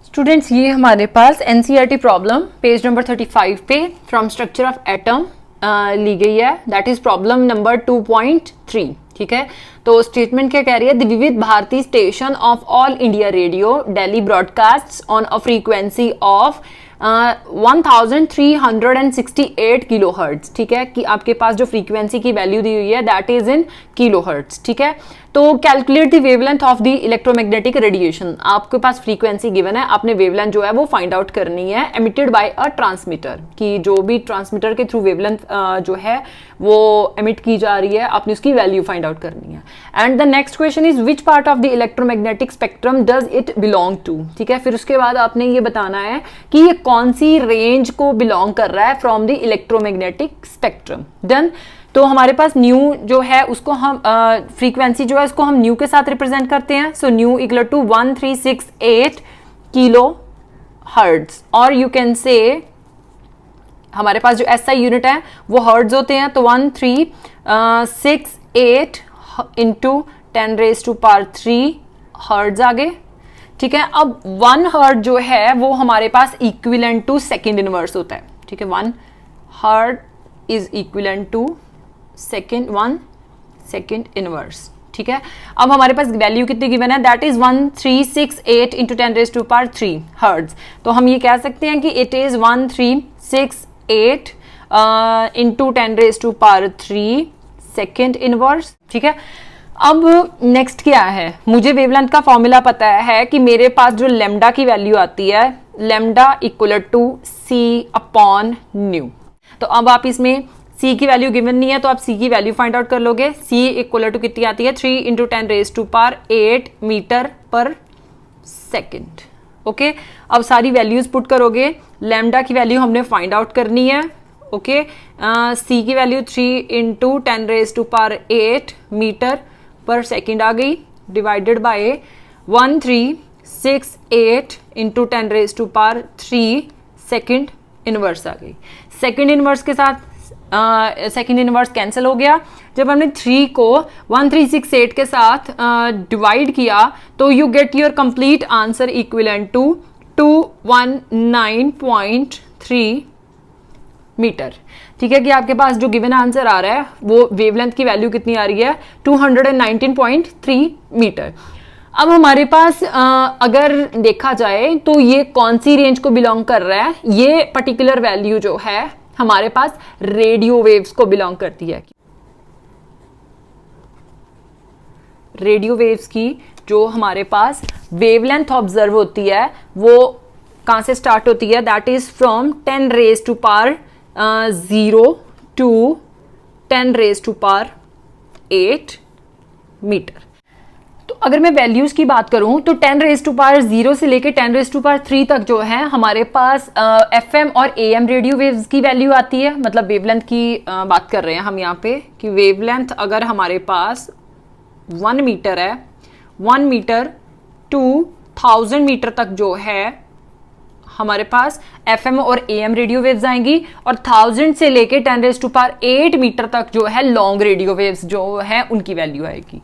Students ये हमारे पास NCERT problem page number 35 पे फ्रॉम स्ट्रक्चर ऑफ एटम ली गई है, दैट इज प्रॉब्लम नंबर 2.3। ठीक है, तो स्टेटमेंट क्या कह रही है, the Vividh Bharati station of All India Radio Delhi broadcast on a frequency of 1368 kilohertz. ठीक है, कि आपके पास जो फ्रीक्वेंसी की वैल्यू दी हुई है that is in kilo hertz. ठीक है, तो calculate the wavelength of the electromagnetic radiation, आपके पास फ्रीक्वेंसी गिवन है, आपने वेवलेंथ जो है वो फाइंड आउट करनी है एमिटेड बाय अ ट्रांसमीटर, कि जो भी ट्रांसमीटर के थ्रू वेवलेंथ जो है वो एमिट की जा रही है, आपने उसकी वैल्यू फाइंड आउट करनी है। And the next question is which part of the electromagnetic spectrum does it belong to. ठीक है, फिर उसके बाद आपने ये बताना है कि ये कौन सी रेंज को बिलोंग कर रहा है from the electromagnetic spectrum. Done. तो हमारे पास न्यू जो है उसको हम फ्रीक्वेंसी जो है उसको हम न्यू के साथ रिप्रेजेंट करते हैं। So nu equal to 1368 kilohertz, और यू कैन से हमारे पास जो एसआई यूनिट है वो हर्ट्ज होते हैं, तो 1368 इंटू 10⁻³ हर्ट्ज आ गए। ठीक है, अब 1 हर्ट्ज जो है वो हमारे पास इक्विवेलेंट टू सेकेंड इनवर्स होता है। ठीक है, 1 hertz is equivalent to 1 second inverse. ठीक है, अब हमारे पास वैल्यू कितनी गिवन है, दैट इज 1368 इंटू 10⁻³ हर्ट्ज। तो हम ये कह सकते हैं कि it is 1368 into 10⁻³ second inverse. ठीक है, अब नेक्स्ट क्या है, मुझे वेवलेंथ का फॉर्मूला पता है कि मेरे पास जो लेमडा की वैल्यू आती है, लेमडा इक्वल टू c/ν। तो अब आप इसमें c की वैल्यू गिवन नहीं है तो आप c की वैल्यू फाइंड आउट कर लोगे। c इक्वल टू कितनी आती है, 3 into 10⁸ metre per second. Okay, अब सारी वैल्यूज पुट करोगे, लेमडा की वैल्यू हमने फाइंड आउट करनी है। ओके, c की value 3 into 10⁸ metre per second आ गई, divided by 1368 into 10⁻³ second inverse आ गई। सेकेंड इनवर्स के साथ सेकेंड इनवर्स कैंसिल हो गया। जब हमने 3 को 1368 के साथ डिवाइड किया तो you get your complete answer equivalent to 219.3 metre. ठीक है, कि आपके पास जो गिवन आंसर आ रहा है वो वेवलेंथ की वैल्यू कितनी आ रही है, 219.3 मीटर। अब हमारे पास अगर देखा जाए तो ये कौन सी रेंज को बिलोंग कर रहा है, ये पर्टिकुलर वैल्यू जो है हमारे पास रेडियो वेव्स को बिलोंग करती है। रेडियो वेव्स की जो हमारे पास वेवलेंथ ऑब्जर्व होती है वो कहां से स्टार्ट होती है, that is from 10⁻0 to 10⁸ metre. तो अगर मैं वैल्यूज की बात करूं तो 10⁻0 से लेके 10⁻³ तक जो है हमारे पास FM और AM रेडियो वेव्स की वैल्यू आती है। मतलब वेवलेंथ की बात कर रहे हैं हम यहाँ पे कि वेवलेंथ अगर हमारे पास 1 मीटर है, 1 मीटर टू 1000 मीटर तक जो है हमारे पास FM और AM रेडियो वेव्स आएंगी, और 1000 से लेके 10⁸ मीटर तक जो है लॉन्ग रेडियो वेव्स जो है उनकी वैल्यू आएगी।